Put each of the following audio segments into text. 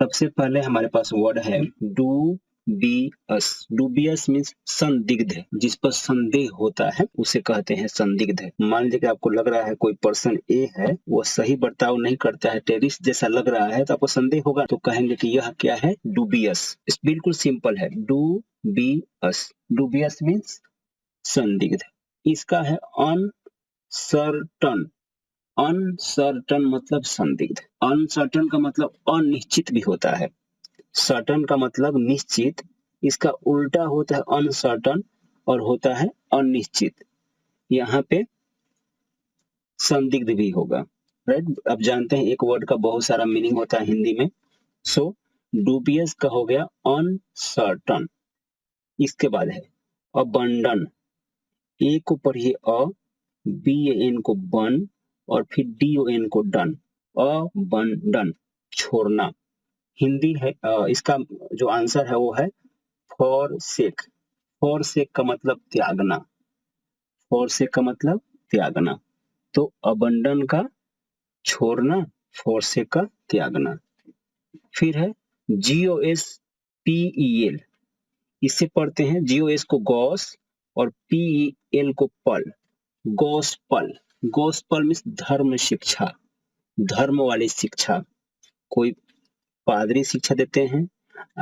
सबसे पहले हमारे पास वर्ड है डूबियस। डूबियस मीन्स संदिग्ध, जिस पर संदेह होता है उसे कहते हैं संदिग्ध। मान लीजिए कि आपको लग रहा है कोई पर्सन ए है, वो सही बर्ताव नहीं करता है, टेररिस्ट जैसा लग रहा है, तो आपको संदेह होगा, तो कहेंगे कि यह क्या है, डूबियस। बिल्कुल सिंपल है, डूबियस। डूबियस मीन्स संदिग्ध। इसका है अनसर्टन। अनसर्टन मतलब संदिग्ध। अनसर्टन का मतलब अनिश्चित भी होता है, सर्टन का मतलब निश्चित, इसका उल्टा होता है अनसर्टन और होता है अनिश्चित। यहाँ पे संदिग्ध भी होगा, राइट। अब जानते हैं एक वर्ड का बहुत सारा मीनिंग होता है हिंदी में। सो डूबियस का हो गया अनसर्टन। इसके बाद है अबंडन। ए को पढ़िए अ, बी एन को बन और फिर डी ओ एन को डन। अबंडन, छोड़ना। हिंदी है इसका जो आंसर है वो है फॉरसेक। फॉरसेक का मतलब त्यागना। फॉरसेक का मतलब त्यागना। तो अबंडन का छोड़ना, फॉरसेक का त्यागना। फिर है GOSPEL। इससे पढ़ते हैं GOS को गॉस और PEL को पल। गॉस्पल। गॉस्पल मीन्स धर्म शिक्षा, धर्म वाली शिक्षा। कोई पादरी शिक्षा देते हैं,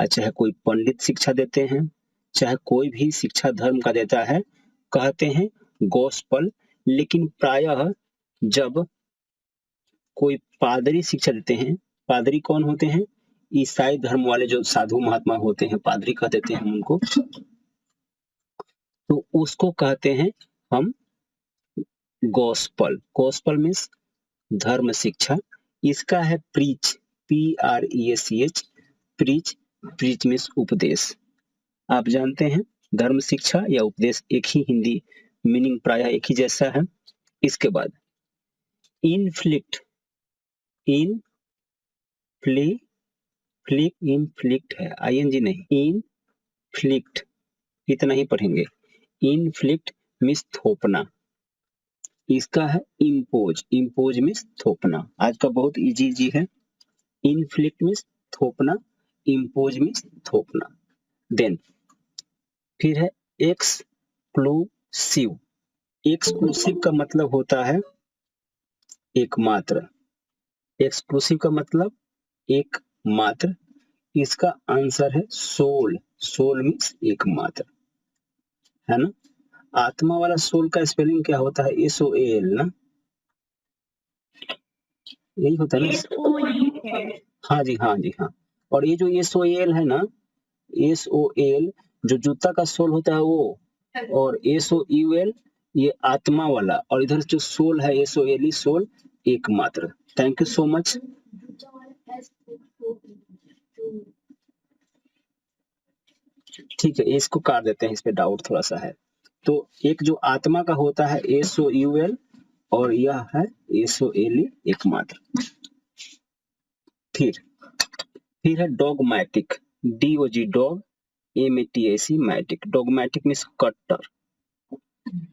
चाहे कोई पंडित शिक्षा देते हैं, चाहे कोई भी शिक्षा धर्म का देता है, कहते हैं गॉस्पल। लेकिन प्रायः जब कोई पादरी शिक्षा देते हैं, पादरी कौन होते हैं, ईसाई धर्म वाले जो साधु महात्मा होते हैं, पादरी कह देते हैं उनको, तो उसको कहते हैं हम गॉस्पल। गॉस्पल मीन्स धर्म शिक्षा। इसका है preach, PREACH, preach. Preach means उपदेश। आप जानते हैं धर्म शिक्षा या उपदेश एक ही हिंदी मीनिंग प्रायः एक ही जैसा है। इसके बाद इनफ्लिक्ट। इनफ्लिक्ट है, ING नहीं, इनफ्लिक्ट, इतना ही पढ़ेंगे। इनफ्लिक्ट मीन्स थोपना। इसका है इम्पोज। Impose means थोपना। आज का बहुत इजी है। इनफ्लिक्ट मीन्स थोपना, इम्पोज मीन्स थोपना। देन फिर है एक्सक्लूसिव। एक्सक्लूसिव का मतलब होता है एकमात्र। एक्सक्लूसिव का मतलब एकमात्र। इसका आंसर है सोल। सोल मीन्स एकमात्र, है ना। आत्मा वाला सोल का स्पेलिंग क्या होता है, SOAL ना, यही होता है ना। हाँ जी, हाँ जी, हाँ। और ये जो SOAL है ना, SOL जो जूता का सोल होता है वो, और SOUL ये आत्मा वाला, और इधर जो सोल है SOLE सोल, एकमात्र। Thank you so much. ठीक है, इसको काट देते हैं, इस पे डाउट थोड़ा सा है। तो एक जो आत्मा का होता है SOUL और यह है SOLE, एकमात्र। फिर है dogmatic. DOG dog, MATIC matic. Dogmatic means कट्टर।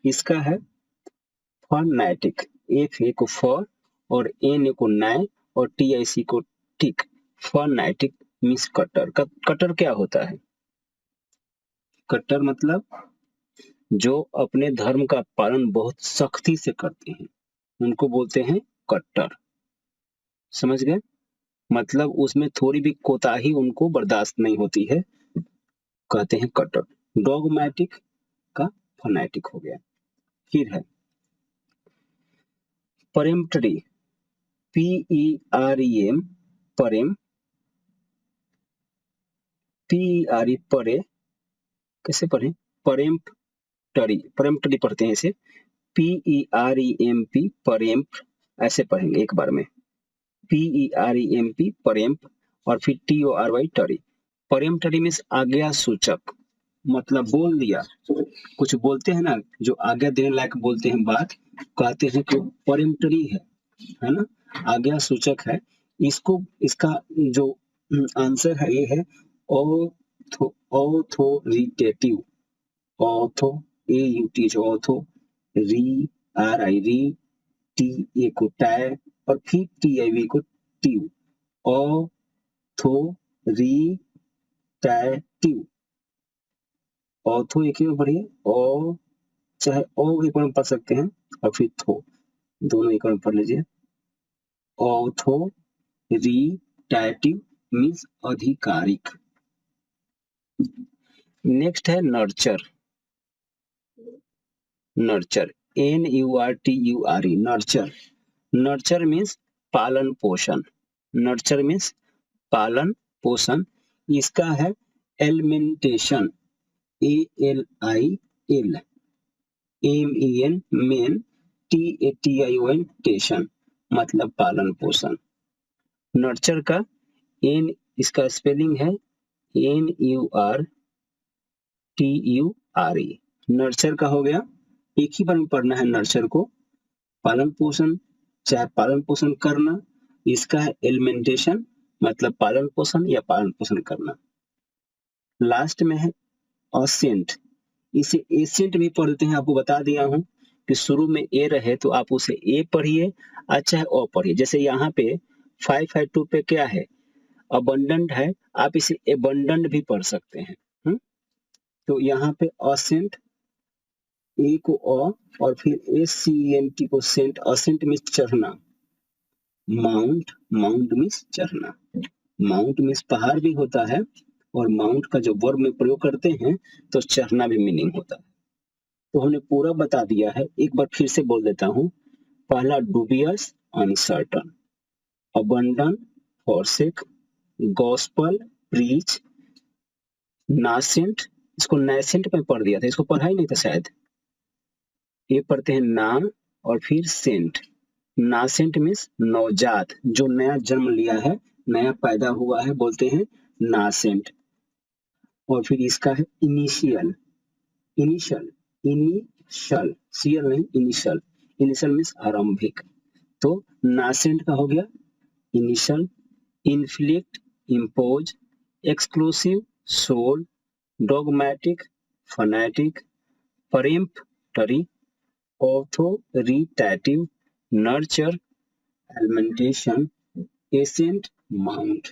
इसका है फनाटिक। FA को फ और NA को नाय और TIC को टिक। फनाटिक मीन्स कट्टर। कट्टर क्या होता है, कट्टर मतलब जो अपने धर्म का पालन बहुत सख्ती से करते हैं, उनको बोलते हैं कट्टर। समझ गए, मतलब उसमें थोड़ी भी कोताही उनको बर्दाश्त नहीं होती है, कहते हैं कट्टर। डॉगमैटिक का फनाटिक हो गया। फिर है परम्पटरी। PEREM, परेम। PERE परे, कैसे पढ़े, परम्पटरी। परम्पटरी पढ़ते हैं इसे, PEREMP परेम्प, ऐसे पढ़ेंगे एक बार में। PEREMP परेम्प और फिर TORY टरी। परम्पटरी मीन्स आज्ञा सूचक, मतलब बोल दिया। कुछ बोलते हैं ना जो आज्ञा देने लायक बोलते हैं बात, कहते हैं कि परम्पटरी है ना, आज्ञा सूचक है। इसको, इसका जो आंसर है ये है ऑथोरिटेटिव। ऑथो, AUT जो ऑथो, री, RI री, TA को टाय और फिर TIV को ट्यू। ऑथोरिटेटिव, ऑथोरिटैटिव, ऑथो एक ही में पढ़िए, ओ चाहे ओ एक बार में पढ़ सकते हैं और फिर थो, दोनों एक बार में पढ़ लीजिए। ऑथोरिटैटिव मीन्स आधिकारिक। नेक्स्ट है nurture, nurture NURTURE, nurture. Nurture means पालन पोषण, नर्चर मीन्स पालन पोषण। इसका है एलिमेंटेशन, ALIL MEN main TATION station, मतलब पालन पोषण। नर्चर का एन, इसका स्पेलिंग है NURTURE, नर्चर का हो गया। एक ही बार में पढ़ना है नर्चर को, पालन पोषण चाहे पालन पोषण करना। इसका है एलिमेंटेशन, मतलब पालन पोषण या पालन पोषण करना। लास्ट में है असेंट, इसे एसेंट भी पढ़ते हैं, आपको बता दिया हूं कि शुरू में ए रहे तो आप उसे ए पढ़िए, अच्छा है ओ पढ़िए। जैसे यहाँ पे 552 पे क्या है, अबंडेंट है, आप इसे एबंडेंट भी पढ़ सकते हैं। तो यहाँ पे असेंट, ए को अ और फिर SCENT को सेंट, असेंट मीन्स चढ़ना। माउंट, माउंट मीन्स चढ़ना, माउंट मीन्स पहाड़ भी होता है, और माउंट का जो वर्ब में प्रयोग करते हैं तो चढ़ना भी मीनिंग होता है। तो हमने पूरा बता दिया है, एक बार फिर से बोल देता हूँ। पहला dubious, uncertain, abandon, forsake, gospel, preach, nascent, इसको नासेंट में पढ़ दिया था, इसको पढ़ा ही नहीं था शायद। ये पढ़ते हैं ना और फिर सेंट। नासेंट मीन्स नवजात, जो नया जन्म लिया है, नया पैदा हुआ है, बोलते हैं नासेंट। और फिर इसका है इनिशियल, इनिशियल, इनिशियल, सीरियल नहीं, इनिशियल, इनिशियल मीन्स आरंभिक। तो नासेंट का हो गया initial, inflict, impose, exclusive, sole, dogmatic, fanatic, peremptory, authoritative, nurture, alimentation, ascent, mount.